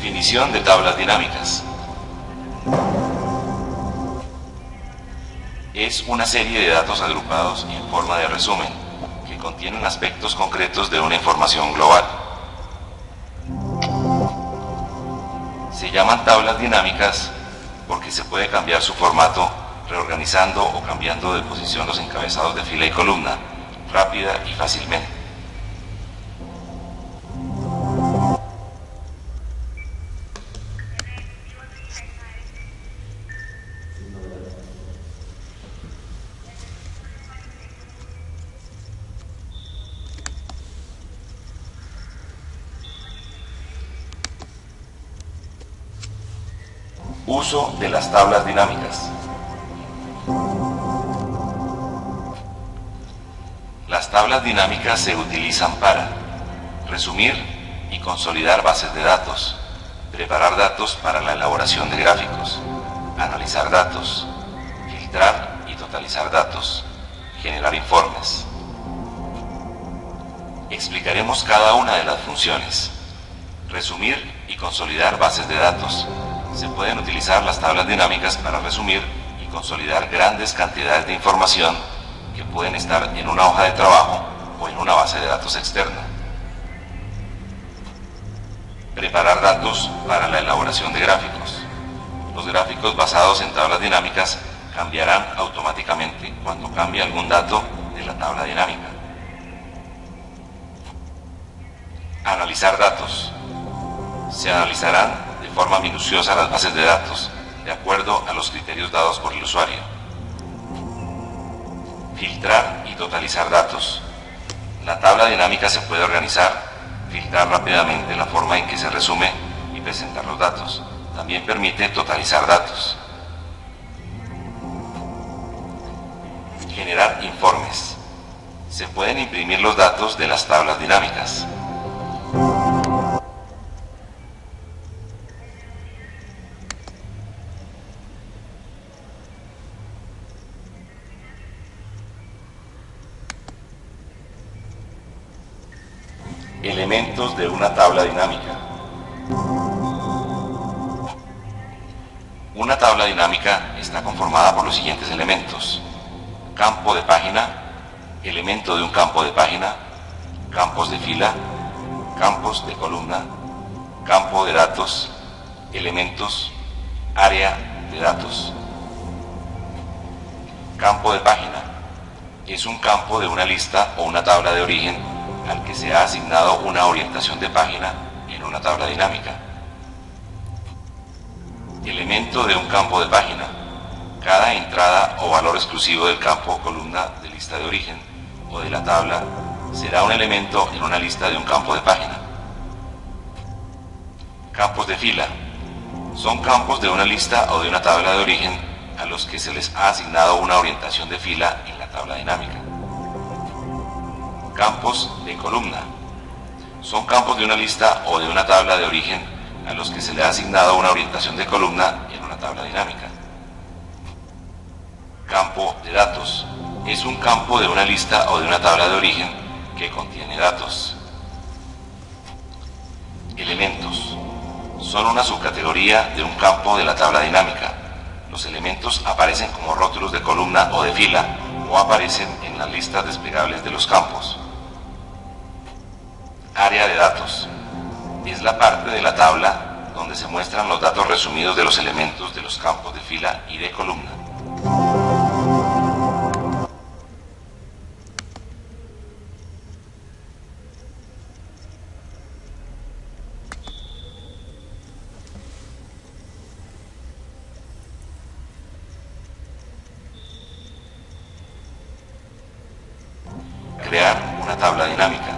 Definición de tablas dinámicas. Es una serie de datos agrupados en forma de resumen, que contienen aspectos concretos de una información global. Se llaman tablas dinámicas porque se puede cambiar su formato reorganizando o cambiando de posición los encabezados de fila y columna, rápida y fácilmente. Uso de las tablas dinámicas. Las tablas dinámicas se utilizan para resumir y consolidar bases de datos, preparar datos para la elaboración de gráficos, analizar datos, filtrar y totalizar datos, generar informes. Explicaremos cada una de las funciones. Resumir y consolidar bases de datos. Se pueden utilizar las tablas dinámicas para resumir y consolidar grandes cantidades de información que pueden estar en una hoja de trabajo o en una base de datos externa. Preparar datos para la elaboración de gráficos. Los gráficos basados en tablas dinámicas cambiarán automáticamente cuando cambie algún dato de la tabla dinámica. Analizar datos. Se analizarán de forma minuciosa las bases de datos, de acuerdo a los criterios dados por el usuario. Filtrar y totalizar datos. La tabla dinámica se puede organizar, filtrar rápidamente la forma en que se resume y presentar los datos. También permite totalizar datos. Generar informes. Se pueden imprimir los datos de las tablas dinámicas. Elementos de una tabla dinámica. Una tabla dinámica está conformada por los siguientes elementos: campo de página, elemento de un campo de página, campos de fila, campos de columna, campo de datos, elementos, área de datos. Campo de página es un campo de una lista o una tabla de origen al que se ha asignado una orientación de página en una tabla dinámica. Elemento de un campo de página. Cada entrada o valor exclusivo del campo o columna de lista de origen o de la tabla será un elemento en una lista de un campo de página. Campos de fila. Son campos de una lista o de una tabla de origen a los que se les ha asignado una orientación de fila en la tabla dinámica. Campos de columna. Son campos de una lista o de una tabla de origen a los que se le ha asignado una orientación de columna en una tabla dinámica. Campo de datos. Es un campo de una lista o de una tabla de origen que contiene datos. Elementos. Son una subcategoría de un campo de la tabla dinámica. Los elementos aparecen como rótulos de columna o de fila o aparecen en las listas desplegables de los campos. Área de datos. Es la parte de la tabla donde se muestran los datos resumidos de los elementos de los campos de fila y de columna. Crear una tabla dinámica.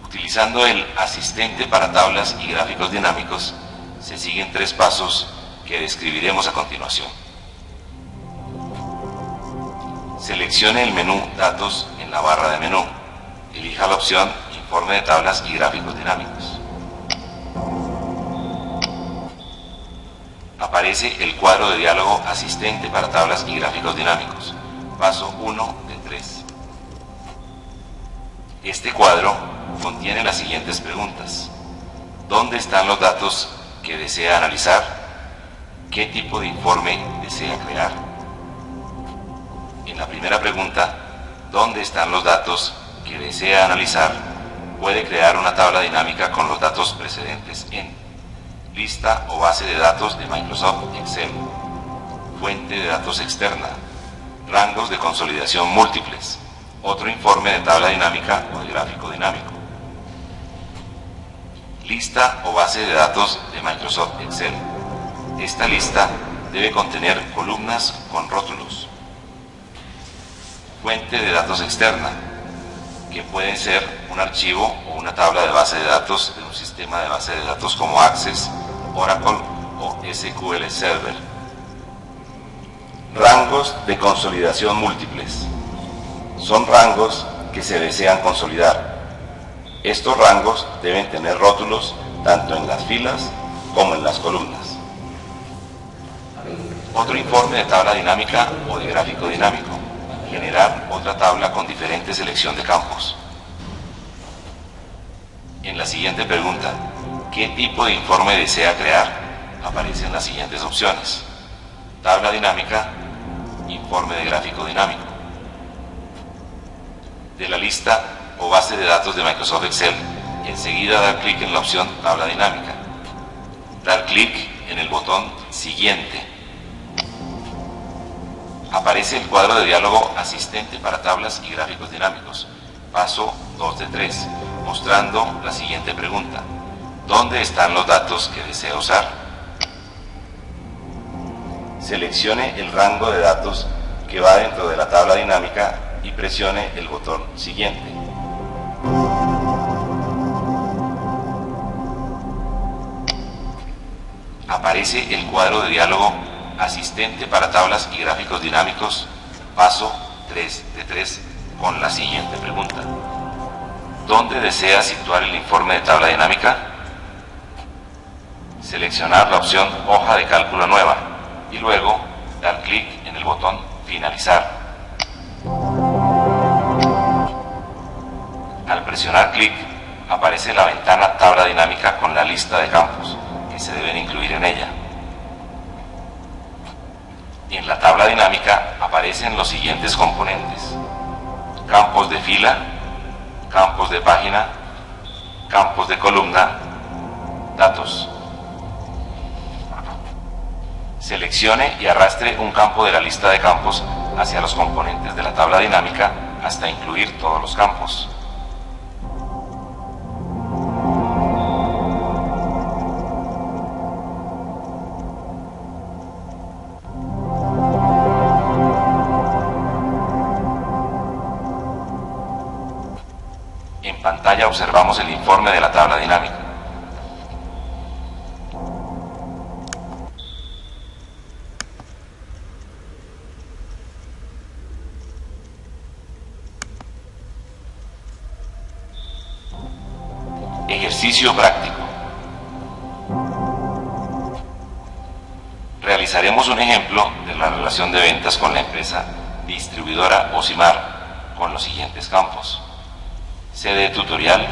Utilizando el asistente para tablas y gráficos dinámicos, se siguen 3 pasos que describiremos a continuación. Seleccione el menú Datos en la barra de menú. Elija la opción Informe de tablas y gráficos dinámicos. Aparece el cuadro de diálogo Asistente para tablas y gráficos dinámicos. Paso 1 de 3. Este cuadro contiene las siguientes preguntas. ¿Dónde están los datos que desea analizar? ¿Qué tipo de informe desea crear? En la primera pregunta, ¿dónde están los datos que desea analizar? Puede crear una tabla dinámica con los datos precedentes en lista o base de datos de Microsoft Excel, fuente de datos externa, rangos de consolidación múltiples, otro informe de tabla dinámica o de gráfico dinámico. Lista o base de datos de Microsoft Excel. Esta lista debe contener columnas con rótulos. Fuente de datos externa, que puede ser un archivo o una tabla de base de datos de un sistema de base de datos como Access, Oracle o SQL Server. Rangos de consolidación múltiples. Son rangos que se desean consolidar. Estos rangos deben tener rótulos tanto en las filas como en las columnas. Otro informe de tabla dinámica o de gráfico dinámico. Generar otra tabla con diferente selección de campos. En la siguiente pregunta, ¿qué tipo de informe desea crear? Aparecen las siguientes opciones. Tabla dinámica, informe de gráfico dinámico. De la lista o base de datos de Microsoft Excel, enseguida dar clic en la opción tabla dinámica. Dar clic en el botón siguiente. Aparece el cuadro de diálogo asistente para tablas y gráficos dinámicos. Paso 2 de 3, mostrando la siguiente pregunta. ¿Dónde están los datos que desea usar? Seleccione el rango de datos que va dentro de la tabla dinámica y presione el botón siguiente. Aparece el cuadro de diálogo asistente para tablas y gráficos dinámicos, paso 3 de 3, con la siguiente pregunta. ¿Dónde desea situar el informe de tabla dinámica? Seleccionar la opción hoja de cálculo nueva y luego dar clic en el botón finalizar. Al presionar clic, aparece la ventana tabla dinámica con la lista de campos que se deben incluir en ella. En la tabla dinámica aparecen los siguientes componentes: campos de fila, campos de página, campos de columna, datos. Seleccione y arrastre un campo de la lista de campos hacia los componentes de la tabla dinámica hasta incluir todos los campos. En pantalla observamos el informe de la tabla dinámica. Ejercicio práctico. Realizaremos un ejemplo de la relación de ventas con la empresa distribuidora Ocimar con los siguientes campos: sede tutorial,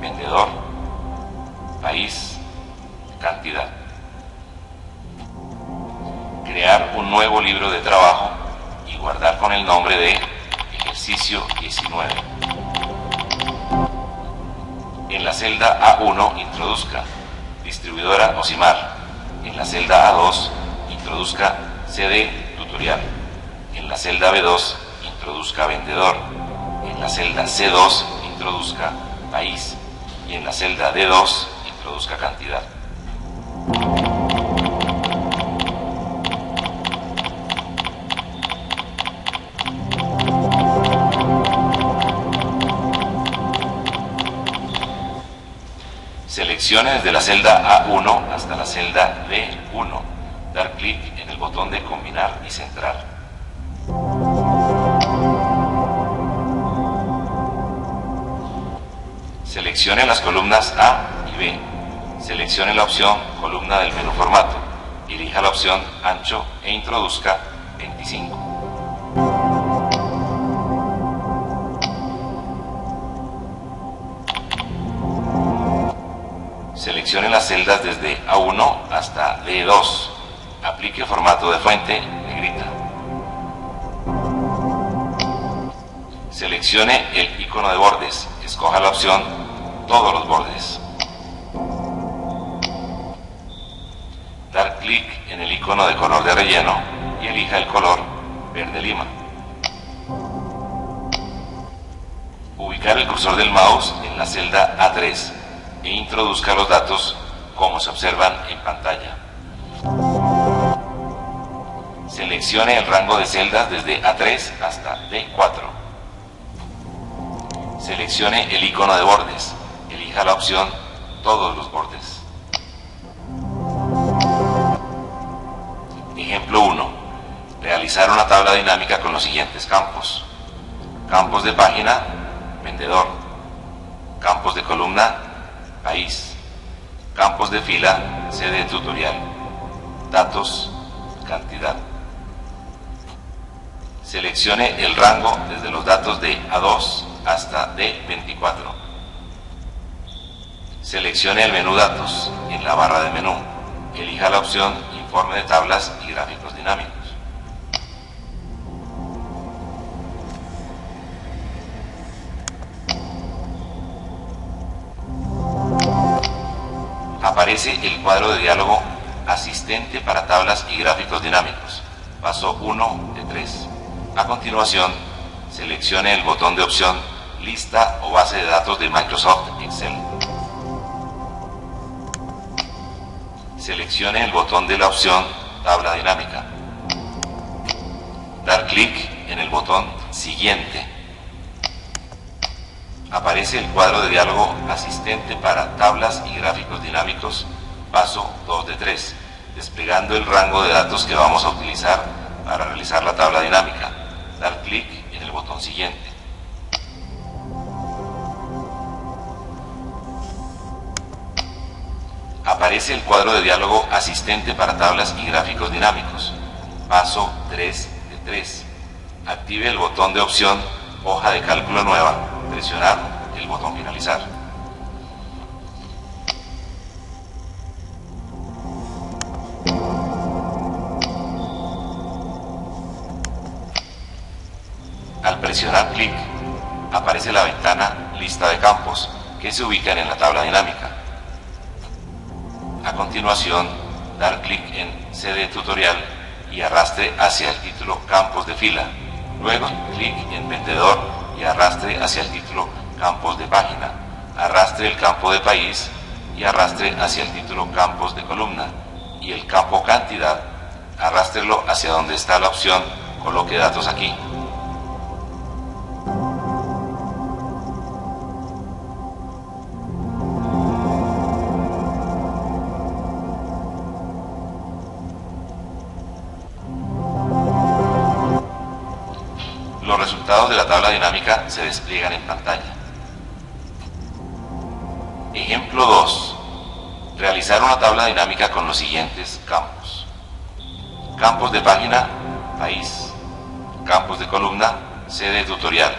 vendedor, país, cantidad. Crear un nuevo libro de trabajo y guardar con el nombre de ejercicio 19. En la celda A1 introduzca distribuidora Ocimar. En la celda A2 introduzca sede tutorial. En la celda B2 introduzca vendedor. En la celda C2 introduzca país y en la celda D2 introduzca cantidad. Seleccione desde la celda A1 hasta la celda D1. Dar clic en el botón de combinar y centrar. Seleccione las columnas A y B. Seleccione la opción columna del menú formato. Elija la opción ancho e introduzca 25. Seleccione las celdas desde A1 hasta D2. Aplique formato de fuente, negrita. Seleccione el icono de bordes. Escoja la opción Todos los bordes. Dar clic en el icono de color de relleno y elija el color verde lima. Ubicar el cursor del mouse en la celda A3 e introduzca los datos como se observan en pantalla. Seleccione el rango de celdas desde A3 hasta D4. Seleccione el icono de bordes. Elija la opción Todos los bordes. Ejemplo 1. Realizar una tabla dinámica con los siguientes campos. Campos de página, vendedor. Campos de columna, país. Campos de fila, sede tutorial. Datos, cantidad. Seleccione el rango desde los datos de A2 hasta D24. Seleccione el menú Datos en la barra de menú. Elija la opción Informe de tablas y gráficos dinámicos. Aparece el cuadro de diálogo Asistente para tablas y gráficos dinámicos. Paso 1 de 3. A continuación, seleccione el botón de opción Lista o base de datos de Microsoft Excel. Seleccione el botón de la opción Tabla dinámica. Dar clic en el botón Siguiente. Aparece el cuadro de diálogo Asistente para tablas y gráficos dinámicos, paso 2 de 3, desplegando el rango de datos que vamos a utilizar para realizar la tabla dinámica. Dar clic en el botón Siguiente. Aparece el cuadro de diálogo Asistente para tablas y gráficos dinámicos, paso 3 de 3. Active el botón de opción Hoja de cálculo nueva. Presionar el botón Finalizar. Al presionar clic, aparece la ventana Lista de campos que se ubican en la tabla dinámica. A continuación, dar clic en Sede tutorial y arrastre hacia el título Campos de fila. Luego, clic en Vendedor y arrastre hacia el título Campos de página. Arrastre el campo de país y arrastre hacia el título Campos de columna. Y el campo Cantidad, arrástrelo hacia donde está la opción Coloque datos aquí. Los resultados de la tabla dinámica se despliegan en pantalla. Ejemplo 2. Realizar una tabla dinámica con los siguientes campos. Campos de página, país. Campos de columna, sede tutorial.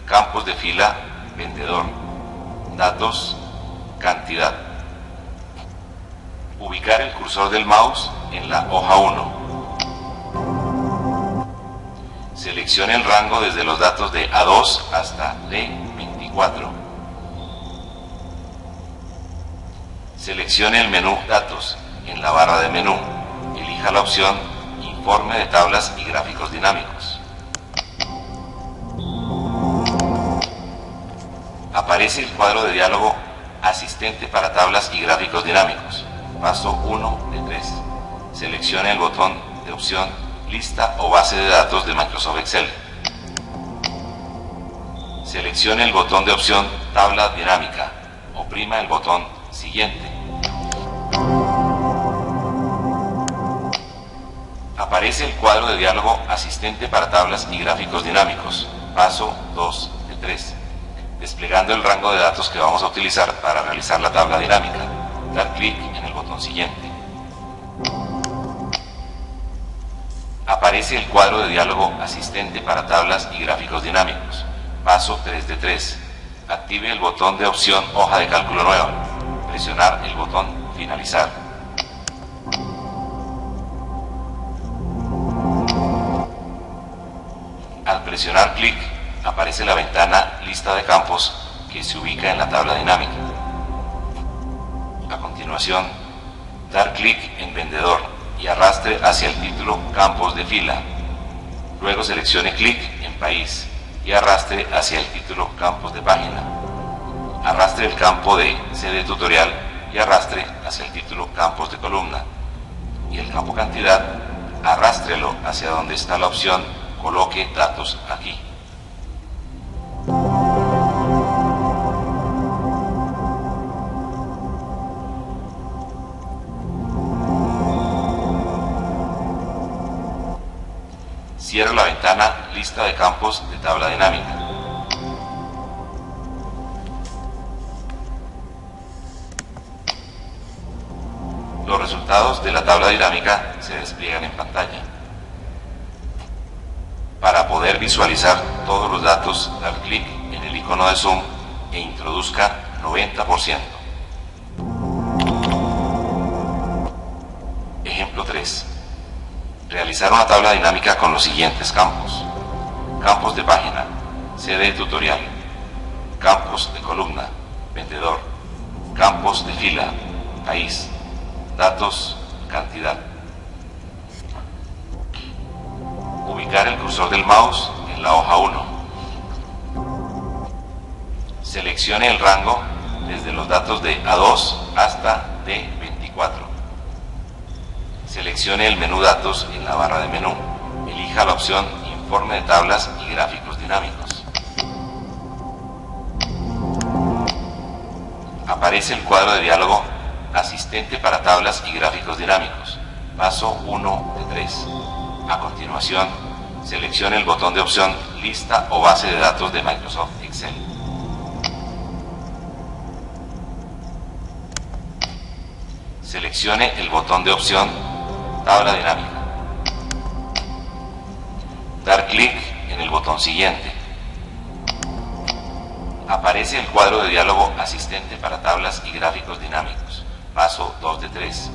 Campos de fila, vendedor. Datos, cantidad. Ubicar el cursor del mouse en la hoja 1. Seleccione el rango desde los datos de A2 hasta D24. Seleccione el menú Datos en la barra de menú. Elija la opción Informe de tablas y gráficos dinámicos. Aparece el cuadro de diálogo Asistente para tablas y gráficos dinámicos. Paso 1 de 3. Seleccione el botón de opción Lista o base de datos de Microsoft Excel. Seleccione el botón de opción Tabla dinámica. Oprima el botón Siguiente. Aparece el cuadro de diálogo Asistente para tablas y gráficos dinámicos. Paso 2 de 3. Desplegando el rango de datos que vamos a utilizar para realizar la tabla dinámica. Dar clic en el botón Siguiente. Aparece el cuadro de diálogo Asistente para tablas y gráficos dinámicos. Paso 3 de 3. Active el botón de opción Hoja de cálculo nueva. presionar el botón Finalizar. Al presionar clic, aparece la ventana Lista de campos que se ubica en la tabla dinámica. A continuación, dar clic en Vendedor y arrastre hacia el título Campos de fila. Luego seleccione clic en País y arrastre hacia el título Campos de página. Arrastre el campo de CD tutorial y arrastre hacia el título Campos de columna. Y el campo Cantidad, arrástrelo hacia donde está la opción Coloque datos aquí. Cierra la ventana Lista de campos de tabla dinámica. Los resultados de la tabla dinámica se despliegan en pantalla. Para poder visualizar todos los datos, dar clic en el icono de zoom e introduzca 90%. Ejemplo 3. Realizar una tabla dinámica con los siguientes campos: campos de página, CD tutorial, campos de columna, vendedor, campos de fila, país, datos, cantidad. Ubicar el cursor del mouse en la hoja 1. Seleccione el rango desde los datos de A2 hasta D24. Seleccione el menú Datos en la barra de menú. Elija la opción Informe de tablas y gráficos dinámicos. Aparece el cuadro de diálogo Asistente para tablas y gráficos dinámicos. Paso 1 de 3. A continuación, seleccione el botón de opción Lista o base de datos de Microsoft Excel. Seleccione el botón de opción Tabla dinámica. Dar clic en el botón siguiente. Aparece el cuadro de diálogo Asistente para tablas y gráficos dinámicos. Paso 2 de 3.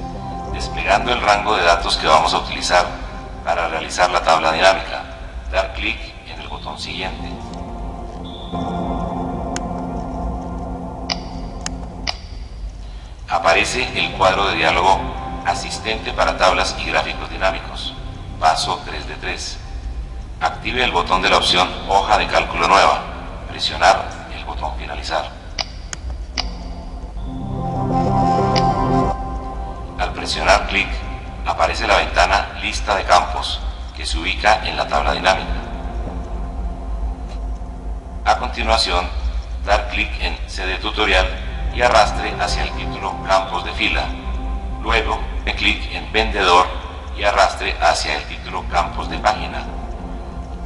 Desplegando el rango de datos que vamos a utilizar para realizar la tabla dinámica. Dar clic en el botón siguiente. Aparece el cuadro de diálogo Asistente para tablas y gráficos dinámicos. Paso 3 de 3. Active el botón de la opción Hoja de cálculo nueva. Presionar el botón Finalizar. Al presionar clic, aparece la ventana Lista de campos que se ubica en la tabla dinámica. A continuación, dar clic en CD tutorial y arrastre hacia el título Campos de fila. Luego, dé clic en Vendedor y arrastre hacia el título Campos de página.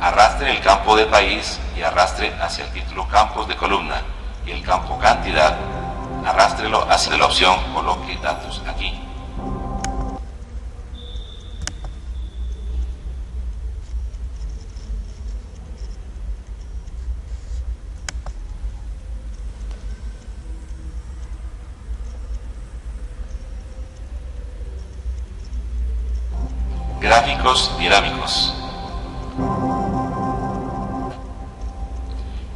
Arrastre el campo de país y arrastre hacia el título Campos de columna, y el campo Cantidad, arrástrelo hacia la opción Coloque datos aquí. Gráficos dinámicos.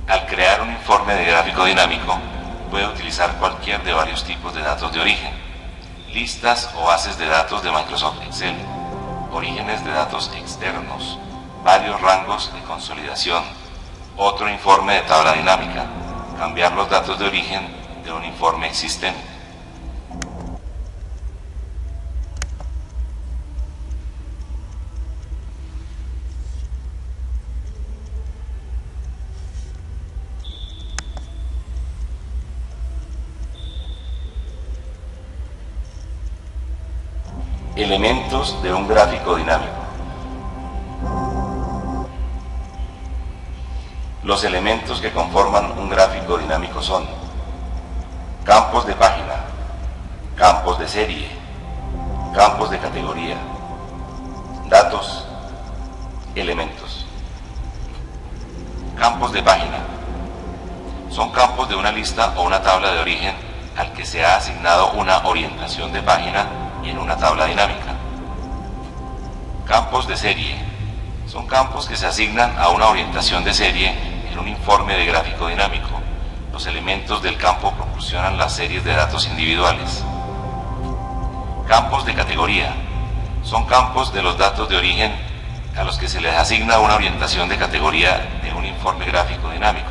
Al crear un informe de gráfico dinámico, puede utilizar cualquier de varios tipos de datos de origen: listas o bases de datos de Microsoft Excel, orígenes de datos externos, varios rangos de consolidación, otro informe de tabla dinámica, cambiar los datos de origen de un informe existente. Elementos de un gráfico dinámico. Los elementos que conforman un gráfico dinámico son: campos de página, campos de serie, campos de categoría, datos, elementos. Campos de página son campos de una lista o una tabla de origen al que se ha asignado una orientación de página en una tabla dinámica. Campos de serie. Son campos que se asignan a una orientación de serie en un informe de gráfico dinámico. Los elementos del campo proporcionan las series de datos individuales. Campos de categoría. Son campos de los datos de origen a los que se les asigna una orientación de categoría de un informe gráfico dinámico.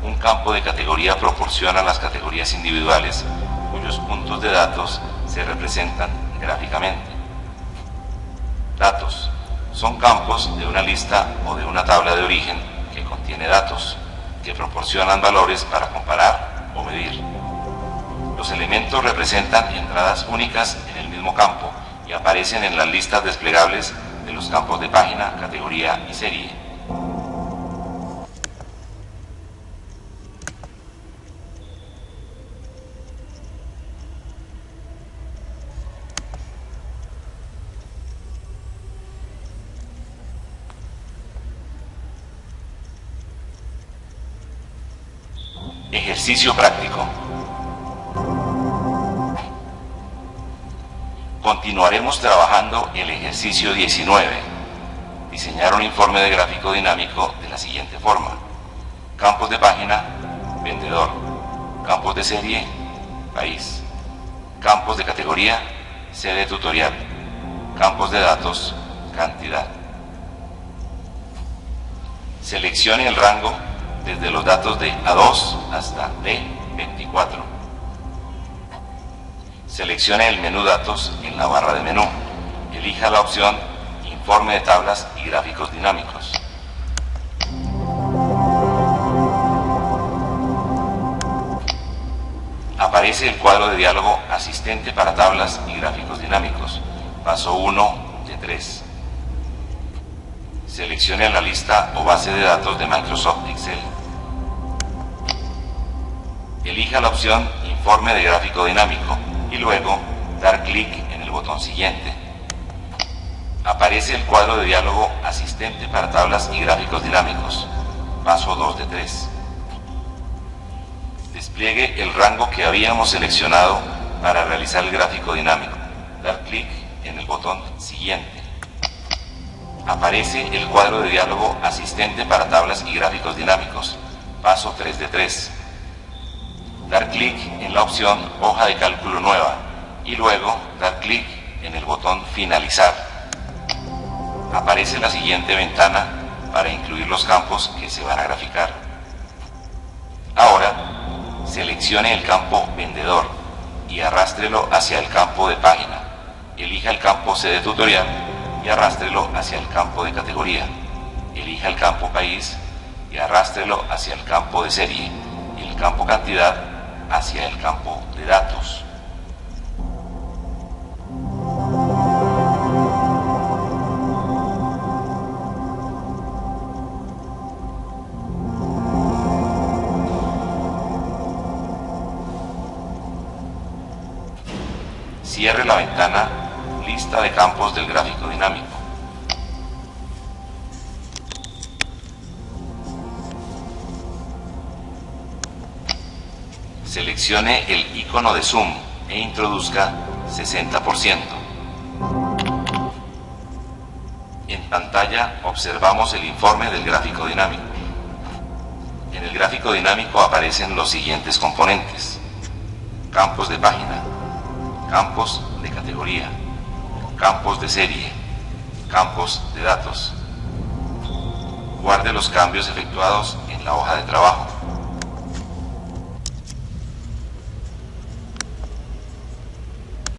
Un campo de categoría proporciona las categorías individuales cuyos puntos de datos se representan gráficamente. Datos. Son campos de una lista o de una tabla de origen que contiene datos, que proporcionan valores para comparar o medir. Los elementos representan entradas únicas en el mismo campo y aparecen en las listas desplegables de los campos de página, categoría y serie. Ejercicio práctico. Continuaremos trabajando el ejercicio 19. Diseñar un informe de gráfico dinámico de la siguiente forma. Campos de página, vendedor. Campos de serie, país. Campos de categoría, sede tutorial. Campos de datos, cantidad. Seleccione el rango desde los datos de A2 hasta D24. Seleccione el menú Datos en la barra de menú. Elija la opción Informe de tablas y gráficos dinámicos. Aparece el cuadro de diálogo Asistente para tablas y gráficos dinámicos. Paso 1 de 3. Seleccione la lista o base de datos de Microsoft Excel. Elija la opción Informe de gráfico dinámico y luego dar clic en el botón siguiente. Aparece el cuadro de diálogo Asistente para tablas y gráficos dinámicos. Paso 2 de 3. Despliegue el rango que habíamos seleccionado para realizar el gráfico dinámico. Dar clic en el botón siguiente. Aparece el cuadro de diálogo Asistente para tablas y gráficos dinámicos. Paso 3 de 3. Dar clic en la opción Hoja de cálculo nueva y luego dar clic en el botón Finalizar. Aparece la siguiente ventana para incluir los campos que se van a graficar. Ahora, seleccione el campo Vendedor y arrástrelo hacia el campo de página. Elija el campo Sede tutorial y arrástrelo hacia el campo de categoría. Elija el campo País y arrástrelo hacia el campo de serie y el campo Cantidad hacia el campo de datos. Cierre la ventana Lista de campos del gráfico dinámico. Seleccione el icono de zoom e introduzca 60%. En pantalla observamos el informe del gráfico dinámico. En el gráfico dinámico aparecen los siguientes componentes: campos de página, campos de categoría, campos de serie, campos de datos. Guarde los cambios efectuados en la hoja de trabajo.